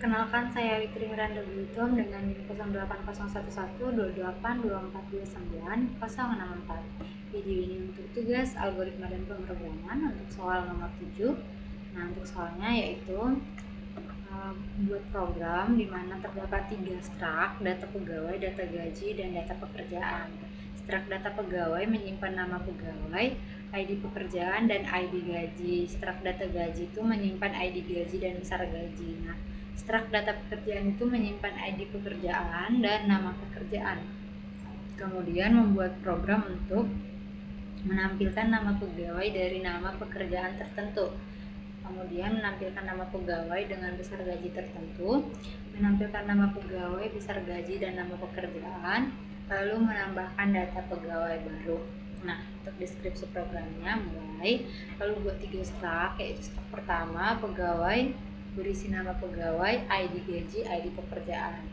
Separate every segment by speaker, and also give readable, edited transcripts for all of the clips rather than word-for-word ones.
Speaker 1: Perkenalkan, saya Witri Miranda Gultom dengan NIM 08011282429064. Video ini untuk tugas algoritma dan pemrograman untuk soal nomor 7. Nah, untuk soalnya yaitu buat program di mana terdapat 3 strak: data pegawai, data gaji, dan data pekerjaan. Strak data pegawai menyimpan nama pegawai, ID pekerjaan, dan ID gaji. Strak data gaji itu menyimpan ID gaji dan besar gaji. Nah, strak data pekerjaan itu menyimpan ID pekerjaan dan nama pekerjaan. Kemudian membuat program untuk menampilkan nama pegawai dari nama pekerjaan tertentu. Kemudian menampilkan nama pegawai dengan besar gaji tertentu, menampilkan nama pegawai, besar gaji, dan nama pekerjaan, lalu menambahkan data pegawai baru. Nah, untuk deskripsi programnya mulai, lalu buat 3 strak, yaitu strak pertama pegawai, berisi nama pegawai, ID gaji, ID pekerjaan.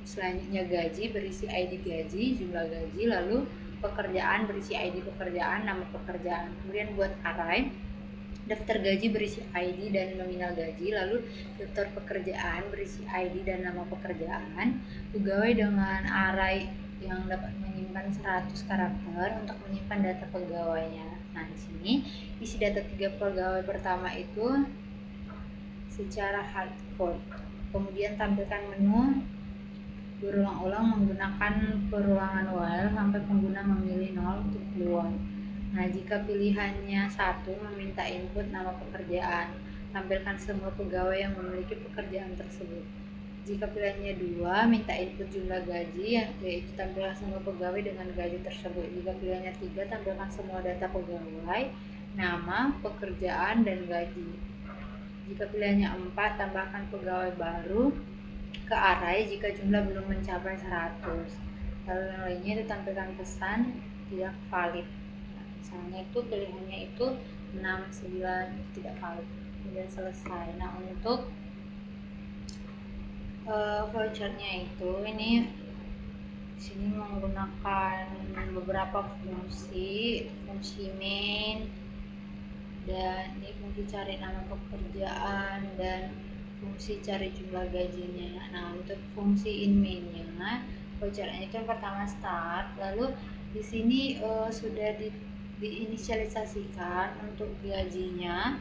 Speaker 1: Selanjutnya gaji, berisi ID gaji, jumlah gaji, lalu pekerjaan, berisi ID pekerjaan, nama pekerjaan. Kemudian buat array, daftar gaji berisi ID dan nominal gaji, lalu daftar pekerjaan berisi ID dan nama pekerjaan. Pegawai dengan array yang dapat menyimpan 100 karakter untuk menyimpan data pegawainya. Nah, di sini isi data 3 pegawai pertama itu secara hardcode. Kemudian tampilkan menu berulang-ulang menggunakan perulangan while sampai pengguna memilih 0 untuk keluar. Nah, jika pilihannya 1, meminta input nama pekerjaan, tampilkan semua pegawai yang memiliki pekerjaan tersebut. Jika pilihannya 2, minta input jumlah gaji, yaitu tampilkan semua pegawai dengan gaji tersebut. Jika pilihannya 3, tampilkan semua data pegawai, nama, pekerjaan, dan gaji. Jika pilihannya 4, tambahkan pegawai baru ke array jika jumlah belum mencapai 100. Lalu yang lainnya ditampilkan pesan tidak valid. Misalnya itu pilihannya itu 6, 9 tidak valid. Kemudian selesai. Nah, untuk vouchernya itu ini sini menggunakan beberapa fungsi main, dan ini fungsi cari nama pekerjaan dan fungsi cari jumlah gajinya. Nah, untuk fungsi in mainnya, vouchernya itu yang pertama start, lalu di sini sudah diinisialisasikan untuk gajinya,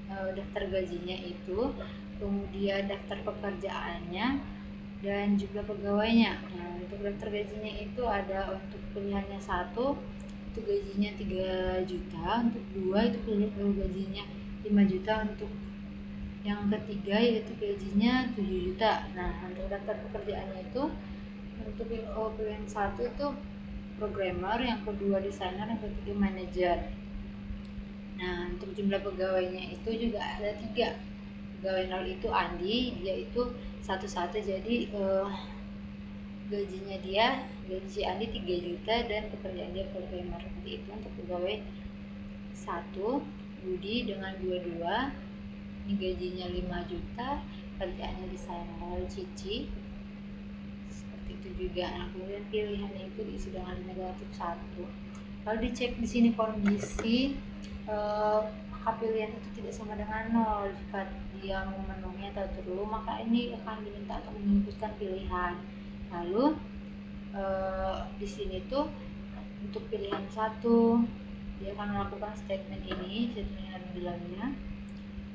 Speaker 1: daftar gajinya itu, kemudian daftar pekerjaannya, dan jumlah pegawainya. Nah, untuk daftar gajinya itu ada untuk pilihannya 1 itu gajinya 3 juta, untuk 2 itu gajinya 5 juta, untuk yang ketiga yaitu gajinya 7 juta. Nah, untuk daftar pekerjaannya itu untuk pilihan 1 itu programmer, yang kedua desainer, yang ketiga manajer. Nah, untuk jumlah pegawainya itu juga ada 3. Pegawai 0 itu Andi, dia itu satu-satu, jadi gajinya gaji si Andi 3 juta dan pekerjaan dia programmer. Seperti itu untuk pegawai 1 Budi dengan 22, ini gajinya 5 juta, kerjaannya desainer. Lalu Cici seperti itu juga. Nah, kemudian pilihannya itu diisi dengan negatif 1. Lalu dicek di sini kondisi apakah pilihan itu tidak sama dengan 0. Jika dia memenuhi atau true, maka ini akan diminta untuk menginputkan pilihan. Lalu di sini tuh untuk pilihan 1 dia akan melakukan statement yang ada di dalamnya,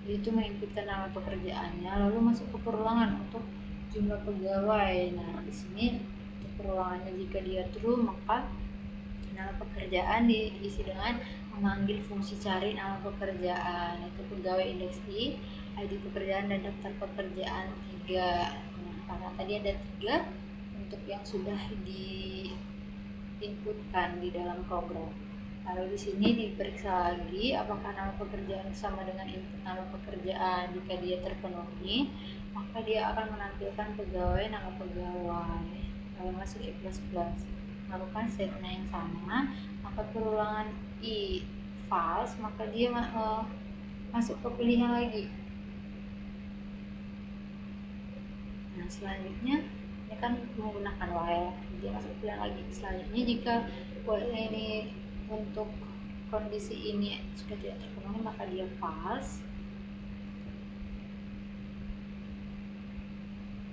Speaker 1: yaitu menginputkan nama pekerjaannya, lalu masuk ke perulangan untuk jumlah pegawai. Nah, di sini untuk perulangannya jika dia true, maka nama pekerjaan diisi dengan memanggil fungsi cari nama pekerjaan, itu pegawai indeks I, ID pekerjaan, dan daftar pekerjaan 3. Nah, karena tadi ada 3 untuk yang sudah diinputkan di dalam program. Lalu di sini diperiksa lagi apakah nama pekerjaan sama dengan input nama pekerjaan. Jika dia terpenuhi, maka dia akan menampilkan pegawai, nama pegawai. Lalu masuk I++, lakukan statement yang sama, maka perulangan I false, maka dia masuk ke pilihan lagi. Nah, selanjutnya ini kan menggunakan while, dia masuk pilihan lagi. Selanjutnya jika while ini untuk kondisi ini sudah tidak terpenuhi, maka dia false.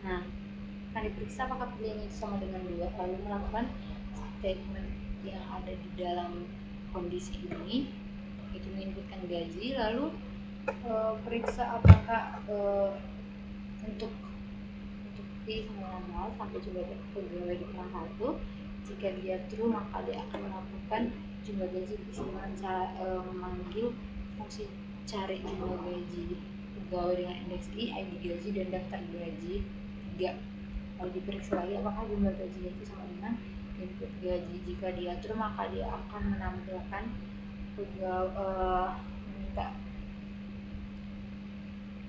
Speaker 1: Nah, akan diperiksa apakah pilihannya sama dengan 2, lalu melakukan statement yang ada di dalam kondisi ini, itu menginputkan gaji, lalu periksa apakah untuk I sama 0 sampai jumlah pegawai di kurang 1. Jika dia true, maka dia akan melakukan jumlah gaji diisi dengan cara memanggil fungsi cari jumlah gaji pegawai dengan indeks I, ID gaji, dan daftar gaji 3. Lalu diperiksa lagi apakah jumlah gajinya itu sama dengan input gaji. Jika dia true, maka dia akan menampilkan meminta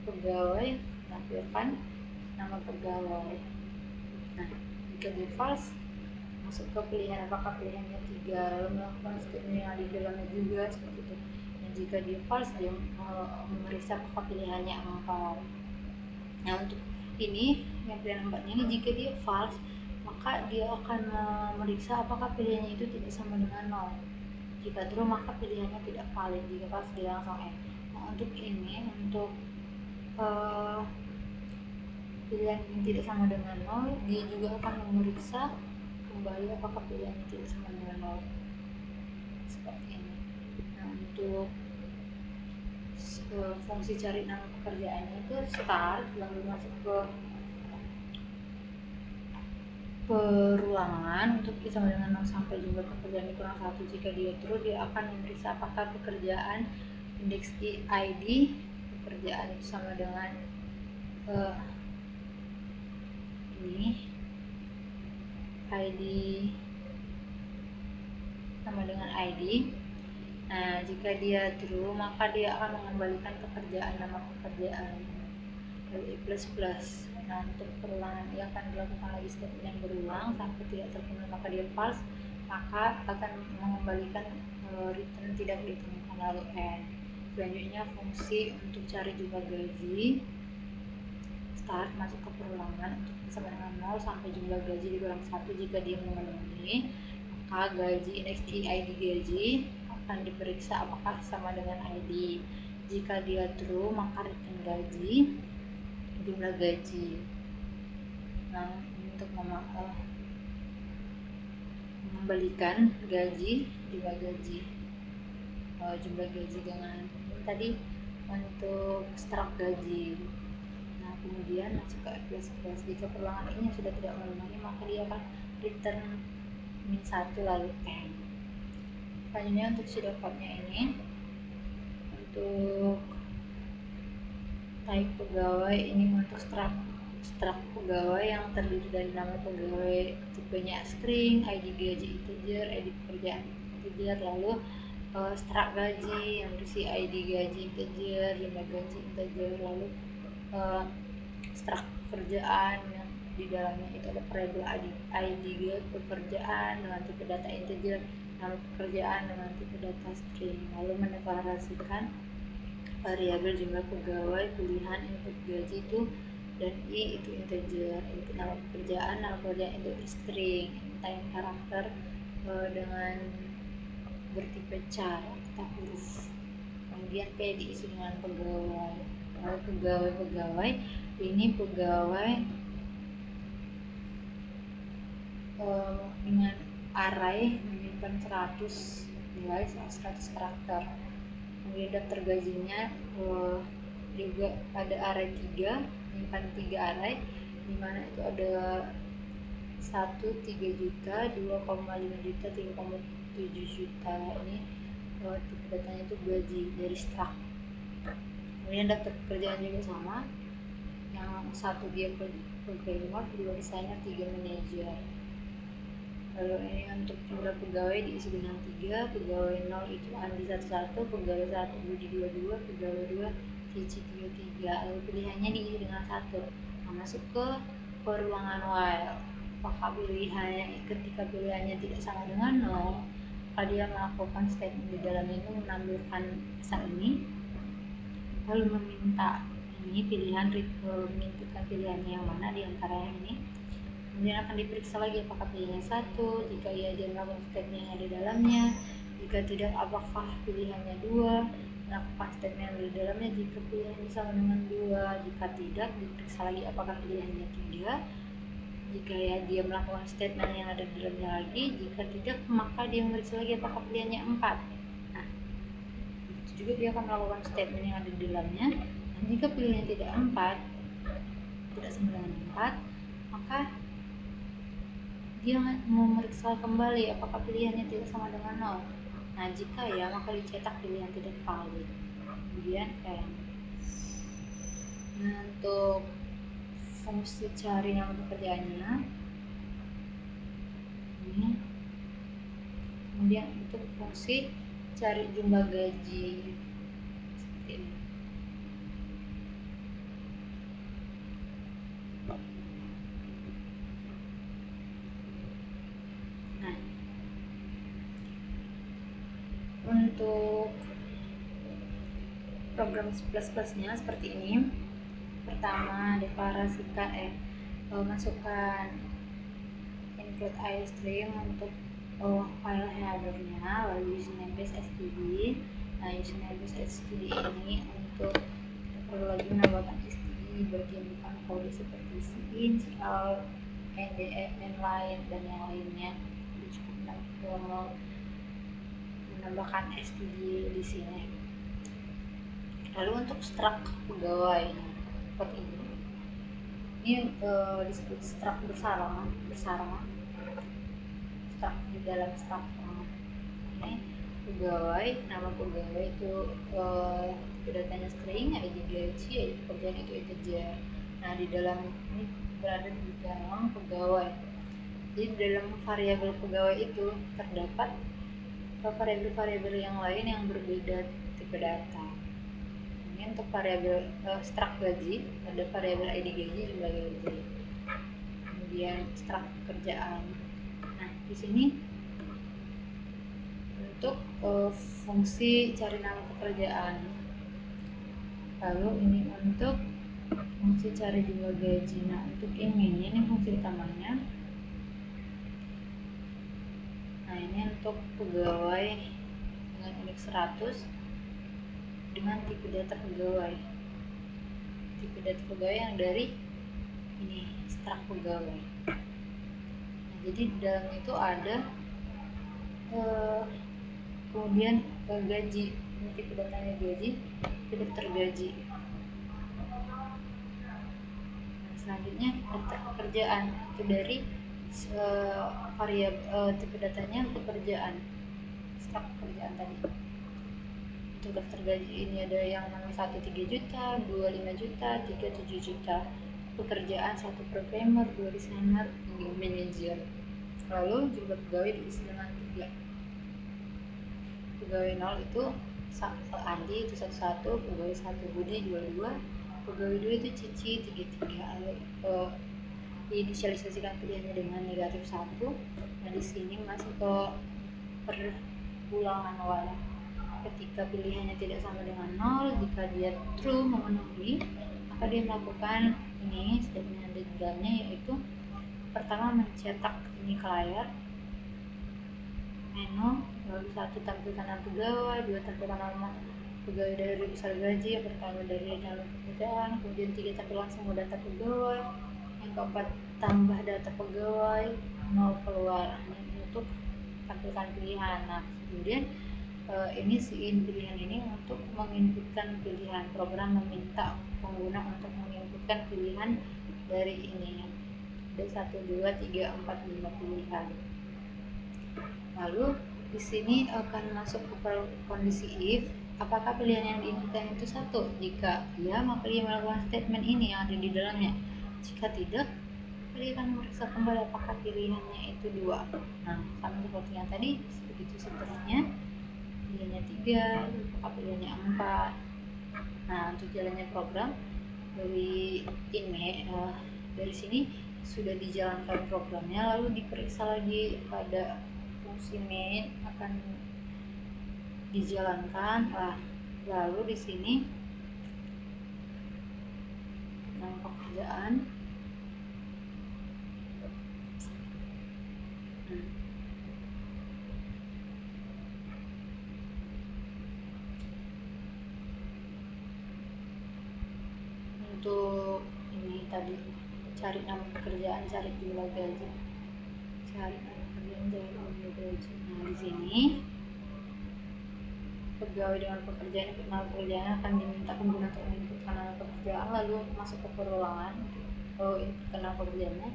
Speaker 1: pegawai menampilkan nama pegawai. Nah, jika dia false, masuk ke pilihan apakah pilihannya 3, lalu melakukan statement yang ada di dalamnya juga seperti itu. Dan jika dia false, dia memeriksa apakah pilihannya 4. Nah, untuk ini yang pilihan 4 ini, jika dia false, maka dia akan memeriksa apakah pilihannya itu tidak sama dengan 0. Jika true, maka pilihannya tidak valid. Jika false, dia langsung N. Nah, untuk ini, untuk pilihan yang tidak sama dengan 0, dia juga akan memeriksa kembali apakah pilihan yang tidak sama dengan 0 seperti ini. Nah, untuk fungsi cari nama pekerjaannya itu start, lalu masuk ke perulangan untuk I sama dengan 0 sampai jumlah pekerjaan kurang 1. Jika dia true, dia akan memeriksa apakah pekerjaan indeks I ID pekerjaan itu sama dengan ini ID sama dengan ID. Nah, jika dia true, maka dia akan mengembalikan pekerjaan nama pekerjaan lalu I++. Nah, untuk perulangan ia akan dilakukan lagi statement yang berulang sampai tidak terpenuhi, maka dia false, maka akan mengembalikan return tidak ditemukan lalu N. Selanjutnya fungsi untuk cari jumlah gaji start, masuk ke perulangan untuk sama dengan 0 sampai jumlah gaji dikurang 1. Jika dia memenuhi, maka gaji indeks I ID gaji akan diperiksa apakah sama dengan ID. Jika dia true, maka return gaji jumlah gaji. Nah, untuk mengembalikan gaji jumlah gaji dengan tadi untuk strak gaji. Nah, kemudian masuk ke F++. Jika perulangan ini sudah tidak memenuhi, maka dia akan return -1 lalu N. Selanjutnya untuk pseudocode-nya ini, untuk type pegawai ini untuk strak pegawai yang terdiri dari nama pegawai tipenya string, ID gaji integer, ID pekerjaan integer, lalu strak gaji yang berisi ID gaji integer, jumlah gaji integer, lalu strak pekerjaan yang di dalamnya itu ada variabel ID pekerjaan dengan tipe data integer, nama pekerjaan dengan tipe data string, lalu mendeklarasikan variabel jumlah pegawai pilihan input gaji itu dan I itu integer, input nama pekerjaan itu string, time karakter dengan bertipe char atau huruf, kemudian P diisi dengan pegawai. Lalu pegawai ini pegawai dengan array menyimpan 100 nilai 100 karakter. Kemudian daftar gajinya juga ada array 3, menyimpan 3 array, dimana itu ada 1 3 juta, 2,5 juta, 3,7 juta. Ini tipe datanya itu gaji dari strak. Kemudian daftar pekerjaan juga sama, yang satu dia programmer, kedua desainer, 3 manajer. Lalu ini untuk jumlah pegawai diisi dengan 3, pegawai 0 itu Andi 11, pegawai 1 Budi 22, pegawai 2 Cici 33. Lalu pilihannya diisi dengan 1. Nah, masuk ke perulangan while. Apakah pilihannya ketika pilihannya tidak sama dengan 0, maka dia melakukan statement di dalamnya itu menampilkan pesan ini, lalu meminta ini pilihan menentukan pilihannya yang mana di antara ini. Kemudian akan diperiksa lagi apakah pilihannya 1, jika iya dia melakukan statement yang ada di dalamnya, jika tidak apakah pilihannya 2, melakukan statement di dalamnya jika pilihannya sama dengan 2. Jika tidak, diperiksa lagi apakah pilihannya 3. Jika ya, dia melakukan statement yang ada di dalamnya lagi. Jika tidak, maka dia memeriksa lagi apakah pilihannya 4. Nah, itu juga dia akan melakukan statement yang ada di dalamnya. Dan jika pilihannya tidak sama dengan 4, maka dia memeriksa kembali apakah pilihannya tidak sama dengan 0. Nah, jika ya, maka dicetak pilihan tidak valid. Kemudian nah, untuk fungsi cari nama pekerjaannya ini. Kemudian untuk fungsi cari jumlah gaji seperti ini. Nah, untuk program plus-plusnya seperti ini. Pertama, deklarasikan masukkan include iStream untuk file headernya, lalu username base std. Nah, username base std ini untuk perlu lagi menambahkan std di bagian depan kode seperti cin, cout, ndf, dan lain dan yang lainnya. Jadi cukup menambahkan std di sini. Lalu untuk struct pegawai seperti ini disebut struct bersarang. Struct di dalam struct ini pegawai, nama pegawai itu datanya string, ID gaji, ID pekerjaan itu integer. Nah, di dalam ini berada di dalam pegawai. Jadi di dalam variabel pegawai itu terdapat variabel-variabel yang lain yang berbeda tipe data. Ini untuk variabel struct gaji, ada variabel ID gaji, jumlah gaji. Kemudian struct pekerjaan. Nah, di sini untuk fungsi cari nama pekerjaan. Lalu ini untuk fungsi cari jumlah gaji. Nah, untuk ini fungsi utamanya. Nah, ini untuk pegawai dengan indeks 100 dengan tipe data pegawai. Tipe data pegawai yang dari ini struct pegawai. Nah, jadi di dalam itu ada kemudian gaji, ini tipe datanya gaji, tipe daftar gaji. Nah, selanjutnya daftar pekerjaan itu dari variabel tipe datanya pekerjaan, struct pekerjaan tadi. Untuk daftar gaji ini ada yang nomor 1 3 juta, 2 5 juta, 3 7 juta. Pekerjaan 1 programmer, 2 desainer, 3 manajer. Lalu jumlah pegawai diisi dengan 3. Pegawai 0 itu Andi itu 11, pegawai 1 Budi 22, pegawai 2 itu Cici 33. Lalu diinisialisasikan pilihannya dengan negatif 1. Nah, di sini masuk ke perulangan awal. Ketika pilihannya tidak sama dengan 0, jika dia true memenuhi, maka dia melakukan ini statement di dalamnya, yaitu pertama mencetak ini ke layar menu, lalu 1 tampilkan nama pegawai, 2 tampilkan nama pegawai dari besar gaji, yang pertama dari nama pekerjaan, kemudian 3 tampilkan semua data pegawai, yang keempat tambah data pegawai, 0 keluar. Ini untuk tampilkan pilihan. Nah, kemudian ini pilihan ini untuk menginputkan pilihan. Program meminta pengguna untuk menginputkan pilihan dari ini. Ada 1, 2, 3, 4, 5 pilihan. Lalu di sini akan masuk ke kondisi if. Apakah pilihan yang diinputkan itu 1? Jika ya, maka dia melakukan statement ini yang ada di dalamnya. Jika tidak, dia akan memeriksa kembali apakah pilihannya itu 2. Nah, sama seperti yang tadi, begitu seterusnya. Pilihannya 3, apakah pilihannya 4. Nah, untuk jalannya program dari ini dari sini sudah dijalankan programnya, lalu diperiksa lagi pada fungsi main akan dijalankan. Lalu di sini nama pekerjaan. untuk ini tadi cari nama pekerjaan, cari jumlah gaji, cari nama pekerjaan, cari jumlah gaji. Nah di sini pegawai dengan pekerjaan, input nama pekerjaan akan diminta pengguna untuk menginputkan nama pekerjaan lalu masuk ke perulangan inputkan nama pekerjaannya.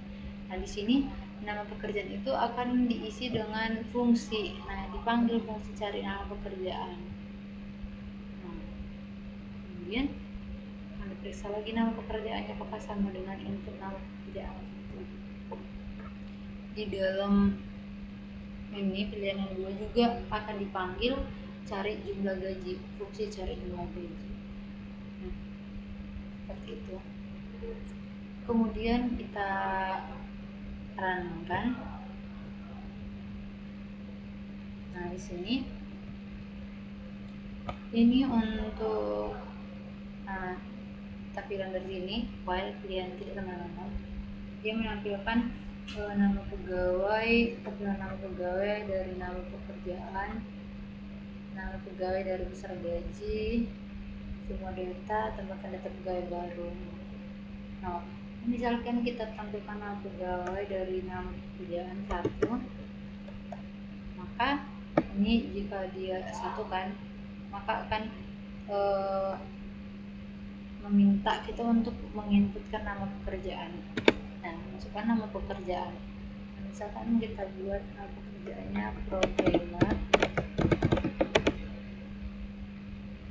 Speaker 1: Nah di sini nama pekerjaan itu akan diisi dengan fungsi. Nah dipanggil fungsi cari nama pekerjaan. Nah kemudian akan diperiksa lagi nama pekerjaannya apakah sama dengan input nama pekerjaan. Di dalam ini pilihan yang kedua juga akan dipanggil cari jumlah gaji, fungsi cari jumlah gaji. Nah, seperti itu. Kemudian kita runkan. Nah di sini ini untuk tampilan dari sini file pilihan tidak teman-teman, dia menampilkan nama pegawai, tampilan nama pegawai dari nama pekerjaan, nama pegawai dari besar gaji, semua data, tambahkan data pegawai baru. Nah misalkan kita tampilkan nama pegawai dari nama pekerjaan 1, maka ini jika dia 1 kan, maka akan meminta kita untuk menginputkan nama pekerjaan. Nah masukkan nama pekerjaan. Nah, misalkan kita buat nama pekerjaannya programmer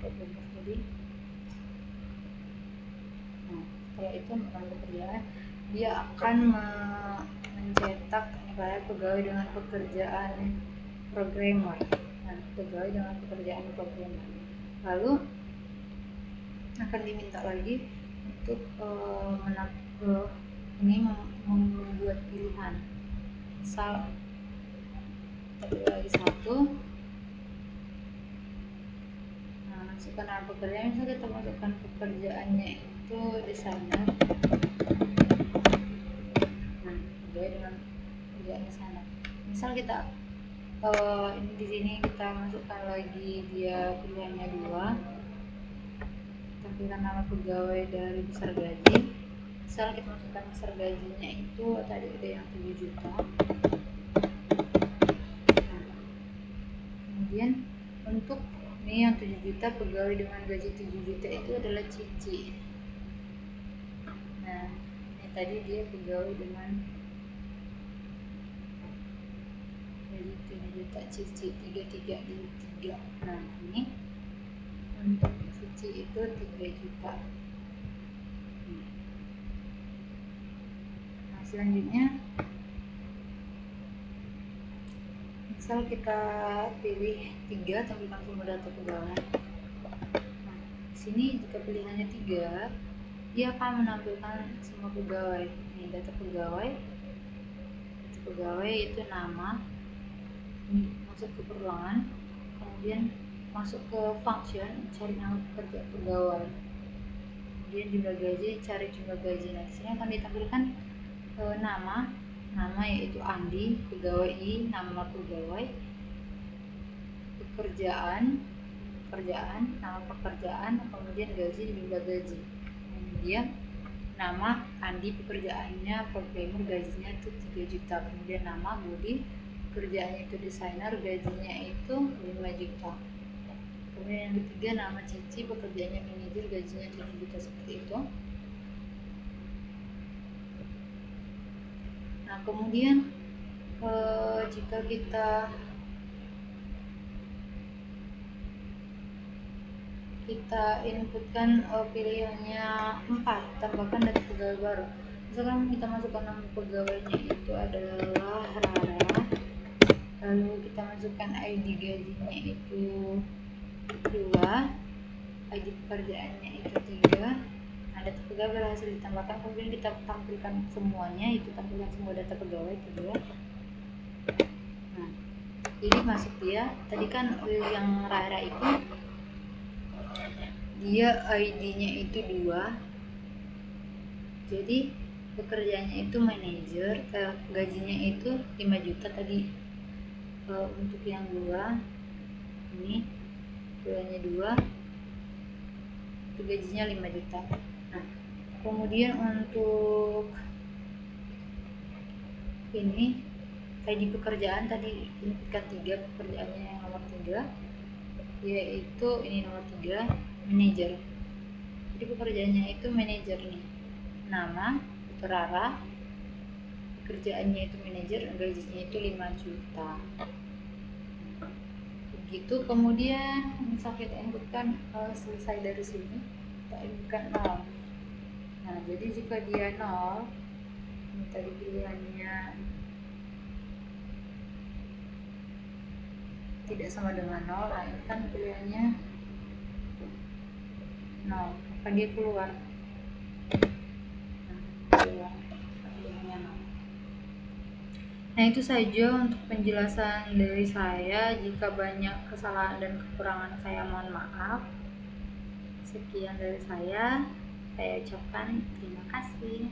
Speaker 1: tadi. Nah setelah itu nama pekerjaan, dia akan mencetak pegawai dengan pekerjaan programmer. Nah pegawai dengan pekerjaan programmer, lalu akan diminta lagi untuk membuat pilihan. Misal lagi 1, nah masukkan nama pekerjaan, misal kita masukkan pekerjaannya itu desainer. Nah pegawai dengan pekerjaan desainer. Misal kita ini di sini kita masukkan lagi dia pilihannya 2, tampilan nama pegawai dari besar gaji. Misal kita masukkan besar gajinya itu tadi ada yang 7 juta. Nah, kemudian untuk ini yang 7 juta, pegawai dengan gaji 7 juta itu adalah Cici. Nah ini tadi dia pegawai dengan gaji 7 juta Cici, 33 di 3. Nah ini untuk Cici itu 3 juta. Nah selanjutnya misal kita pilih 3, tampilkan semua data pegawai. Nah sini jika pilihannya 3, dia akan menampilkan semua pegawai. Ini data pegawai itu nama, ini masuk ke perulangan, kemudian masuk ke function cari nama pekerja pegawai, kemudian jumlah gaji, cari jumlah gaji. Nah di sini akan ditampilkan nama yaitu Andi, pegawai I, nama pegawai, pekerjaan, nama pekerjaan, kemudian gaji, jumlah gaji. Kemudian nama Andi, pekerjaannya programmer, gajinya itu 3 juta. Kemudian nama Budi, pekerjaannya itu desainer, gajinya itu 5 juta. Kemudian yang ketiga nama Cici, pekerjaannya manajer, gajinya 7 juta. Seperti itu. Nah kemudian jika kita inputkan pilihannya 4, tambahkan data pegawai baru. Misalkan kita masukkan nama pegawainya itu adalah Rara, lalu kita masukkan ID gajinya itu 2, ID pekerjaannya itu 3. Nah data pegawai berhasil ditambahkan, kemudian kita tampilkan semuanya, itu tampilkan semua data pegawai 3. Nah jadi masuk dia tadi kan yang Rara itu dia ID-nya itu 2, jadi pekerjaannya itu manajer, gajinya itu 5 juta tadi. Untuk yang 2 ini pegawainya 2, itu gajinya 5 juta. Nah Kemudian untuk ini ID pekerjaan tadi inputkan 3, pekerjaannya yang nomor 3 yaitu ini nomor 3, manajer. Jadi pekerjaannya itu manajer nih, nama Rara, pekerjaannya itu manajer, gajinya itu 5 juta begitu. Kemudian misal kita inputkan selesai dari sini kita inputkan 0. Nah jadi jika dia 0, ini tadi pilihannya tidak sama dengan 0, nah ini kan pilihannya 0, maka dia keluar. Nah itu saja untuk penjelasan dari saya. Jika banyak kesalahan dan kekurangan saya mohon maaf. Sekian dari saya ucapkan terima kasih.